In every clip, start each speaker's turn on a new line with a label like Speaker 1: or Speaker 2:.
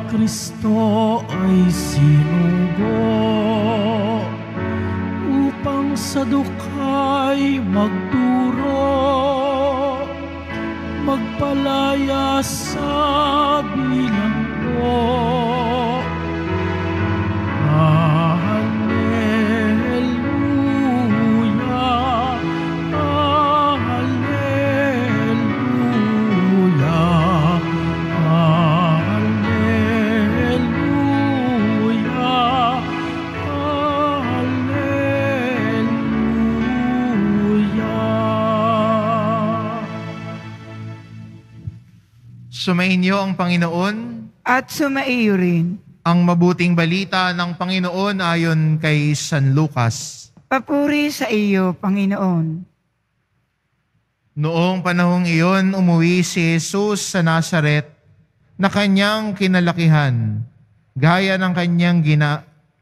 Speaker 1: Kristo ay sinugo upang sa dukhay magturo, magpalaya sa bilanggo.
Speaker 2: Sumainyo ang Panginoon
Speaker 3: at sumaiyo rin.
Speaker 2: Ang mabuting balita ng Panginoon ayon kay San Lucas.
Speaker 3: Papuri sa iyo, Panginoon.
Speaker 2: Noong panahong iyon, umuwi si Jesus sa Nazaret na kanyang kinalakihan, gaya ng kanyang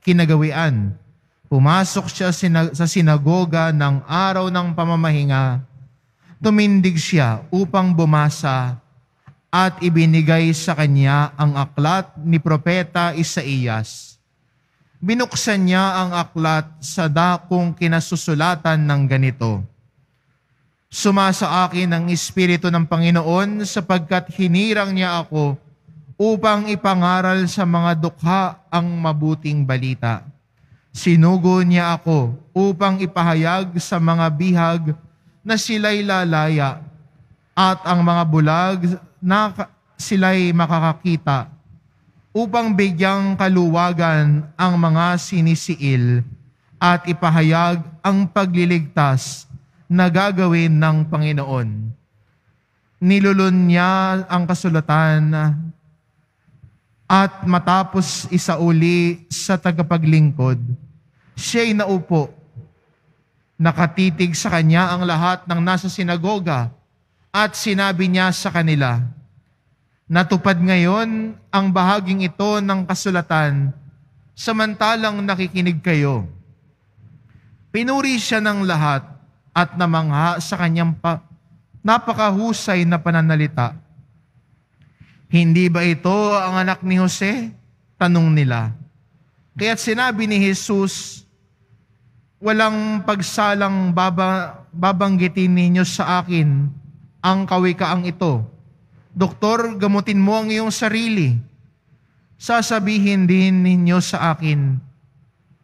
Speaker 2: kinagawian. Pumasok siya sa sinagoga ng araw ng pamamahinga. Tumindig siya upang bumasa at ibinigay sa kanya ang aklat ni Propeta Isaías. Binuksan niya ang aklat sa dakong kinasusulatan ng ganito: Sumasa akin ang Espiritu ng Panginoon sapagkat hinirang niya ako upang ipangaral sa mga dukha ang mabuting balita. Sinugo niya ako upang ipahayag sa mga bihag na sila'y lalaya at ang mga bulag na sila'y makakakita, upang bigyang kaluwagan ang mga sinisiil at ipahayag ang pagliligtas na gagawin ng Panginoon. Nilulun niya ang kasulatan at matapos isauli sa tagapaglingkod, siya'y naupo. Nakatitig sa kanya ang lahat ng nasa sinagoga at sinabi niya sa kanila, Natupad ngayon ang bahaging ito ng kasulatan samantalang nakikinig kayo. Pinuri siya ng lahat at namangha sa kanyang napakahusay na pananalita. Hindi ba ito ang anak ni Jose? Tanong nila. Kaya't sinabi ni Jesus, walang pagsalang babanggitin ninyo sa akin ang kawikaang ito. Doktor, gamutin mo ang iyong sarili. Sasabihin din ninyo sa akin,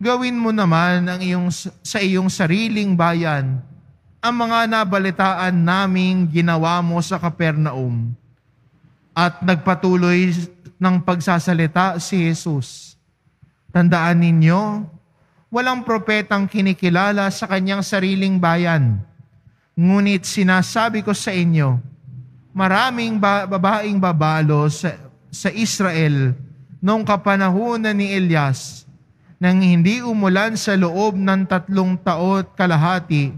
Speaker 2: gawin mo naman sa iyong sariling bayan ang mga nabalitaan naming ginawa mo sa Capernaum. At nagpatuloy ng pagsasalita si Jesus. Tandaan ninyo, walang propetang kinikilala sa kanyang sariling bayan. Ngunit sinasabi ko sa inyo, maraming babaeng babalo sa Israel noong kapanahunan ni Elias nang hindi umulan sa loob ng 3 taon at kalahati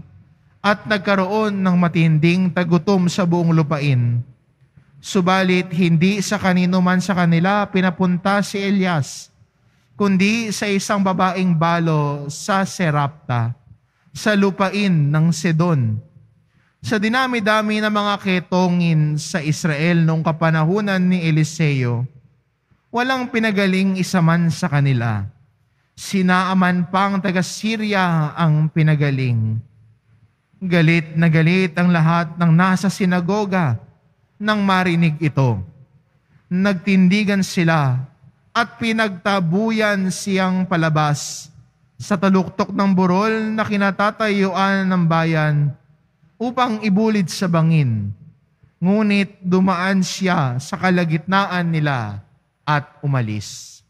Speaker 2: at nagkaroon ng matinding tagutom sa buong lupain. Subalit hindi sa kanino man sa kanila pinapunta si Elias, kundi sa isang babaeng balo sa Serapta, sa lupain ng Sidon. Sa dinami-dami ng mga ketongin sa Israel noong kapanahunan ni Eliseo, walang pinagaling isa man sa kanila. Si Naaman pang taga-Syria ang pinagaling. Galit na galit ang lahat ng nasa sinagoga nang marinig ito. Nagtindigan sila at pinagtabuyan siyang palabas sa taluktok ng burol na kinatatayuan ng bayan upang ibulid sa bangin. Ngunit dumaan siya sa kalagitnaan nila at umalis.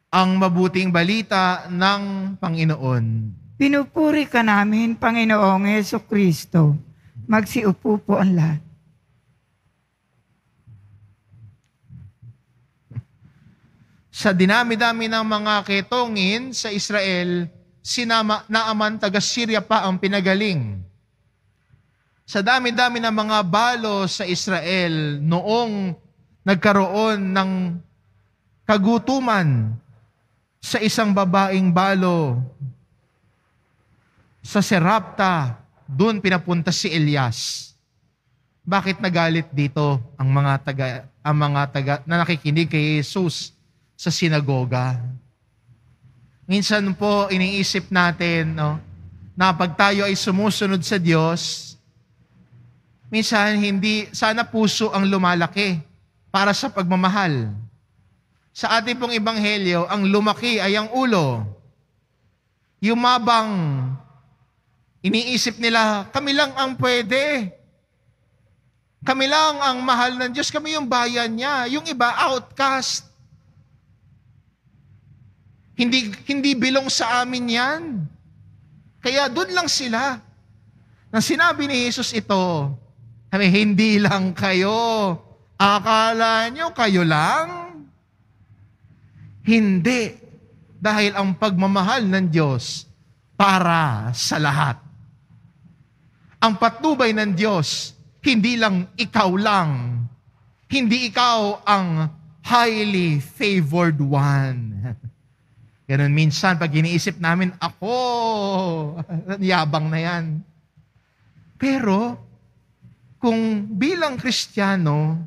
Speaker 2: Ang mabuting balita ng Panginoon.
Speaker 3: Pinupuri ka namin, Panginoong Jesucristo. Magsiupo po ang lahat.
Speaker 2: Sa dinami-dami ng mga ketongin sa Israel, si Naaman taga-Syria pa ang pinagaling. Sa dami-dami ng mga balo sa Israel, noong nagkaroon ng kagutuman sa isang babaeng balo sa Serapta, doon pinapunta si Elias. bakit nagalit dito ang mga taga na nakikinig kay Jesus sa sinagoga? Minsan po iniisip natin, no, na pag tayo ay sumusunod sa Diyos, minsan hindi sana puso ang lumalaki para sa pagmamahal. Sa ating pong ebanghelyo, ang lumaki ay ang ulo. Yumabang, iniisip nila, kami lang ang pwede. Kami lang ang mahal ng Diyos, kami yung bayan niya. Yung iba, outcast. Hindi bilong sa amin yan. Kaya doon lang sila. Nang sinabi ni Jesus ito, hindi lang kayo. Akala nyo kayo lang? Hindi. Dahil ang pagmamahal ng Diyos para sa lahat. Ang patnubay ng Diyos, hindi lang ikaw lang. Hindi ikaw ang highly favored one. Ganun minsan, pag iniisip namin, ako, yabang na yan. Pero, kung bilang Kristiyano,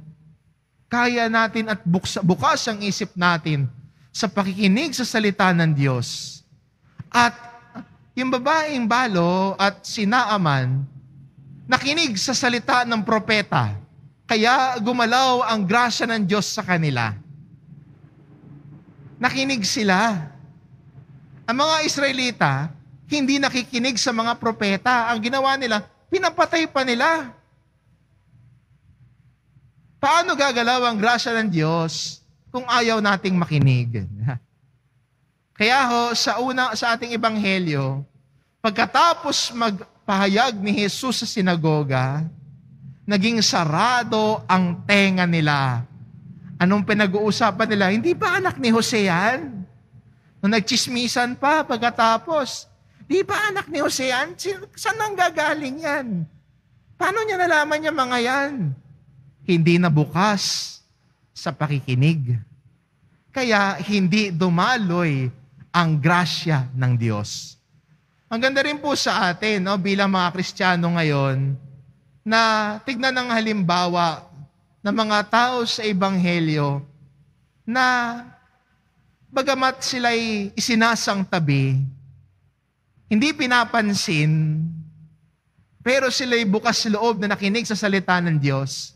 Speaker 2: kaya natin at bukas ang isip natin sa pakikinig sa salita ng Diyos. At yung babaeng balo at si Naaman, nakinig sa salita ng propeta, kaya gumalaw ang grasya ng Diyos sa kanila. Nakinig sila. Ang mga Israelita, hindi nakikinig sa mga propeta. Ang ginawa nila, pinapatay pa nila. Paano gagalaw ang grasya ng Diyos kung ayaw nating makinig? Kaya sa ating ebanghelyo, pagkatapos magpahayag ni Jesus sa sinagoga, naging sarado ang tenga nila. Anong pinag-uusapan nila? Hindi ba anak ni Jose yan? Nung nagchismisan pa pagkatapos, di ba anak ni Jose yan? Saan nang gagaling yan? Paano niya nalaman yung mga yan? Hindi na bukas sa pakikinig. Kaya hindi dumaloy ang grasya ng Diyos. Ang ganda rin po sa atin, no, bilang mga Kristiyano ngayon, na tignan ng halimbawa ng mga tao sa Ebanghelyo na bagamat sila'y isinasang tabi, hindi pinapansin, pero sila'y bukas loob na nakinig sa salita ng Diyos,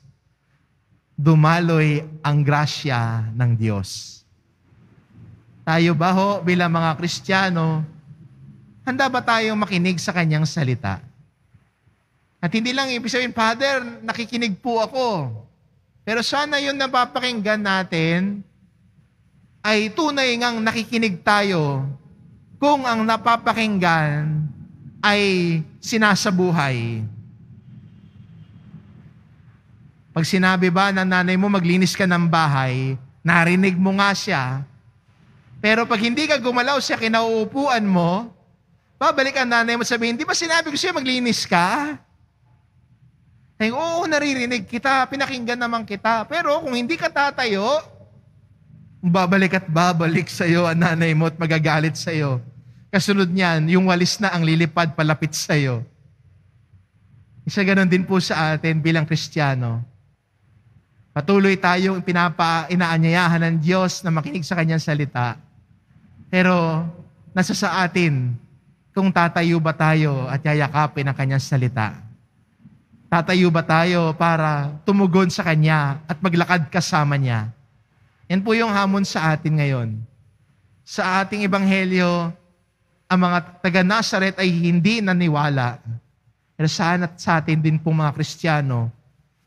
Speaker 2: dumaloy ang grasya ng Diyos. Tayo ba ho, bilang mga Kristiyano, handa ba tayong makinig sa Kanyang salita? At hindi lang ibig sabihin, Father, nakikinig po ako. Pero sana yun napapakinggan natin ay tunay ngang nakikinig tayo kung ang napapakinggan ay sinasabuhay. Pag sinabi ba ng nanay mo, maglinis ka ng bahay, narinig mo nga siya, pero pag hindi ka gumalaw sa kinauupuan mo, babalik ang nanay mo sabihin, di ba sinabi ko siya maglinis ka? Ay, oo, naririnig kita, pinakinggan naman kita. Pero kung hindi ka tatayo, babalik at babalik sa'yo ang nanay mo at magagalit sa'yo. Kasunod niyan, yung walis na ang lilipad palapit sa'yo. Isa ganon din po sa atin bilang Kristiyano. Patuloy tayong inaanyayahan ng Diyos na makinig sa Kanyang salita. Pero nasa sa atin kung tatayo ba tayo at yayakapin ang Kanyang salita. Tatayo ba tayo para tumugon sa Kanya at maglakad kasama Niya? Yan po yung hamon sa atin ngayon. Sa ating ebanghelyo, ang mga taga-Nazaret ay hindi naniwala. Pero sana sa atin din po mga Kristiyano,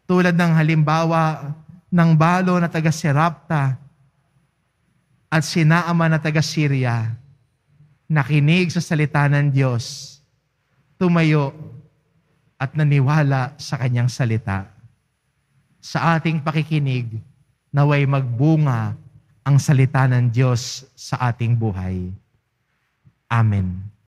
Speaker 2: tulad ng halimbawa ng balo na taga-Serapta at si Naaman na taga-Syria, nakinig sa salita ng Diyos, tumayo at naniwala sa Kanyang salita. Sa ating pakikinig, naway magbunga ang salita ng Diyos sa ating buhay. Amen.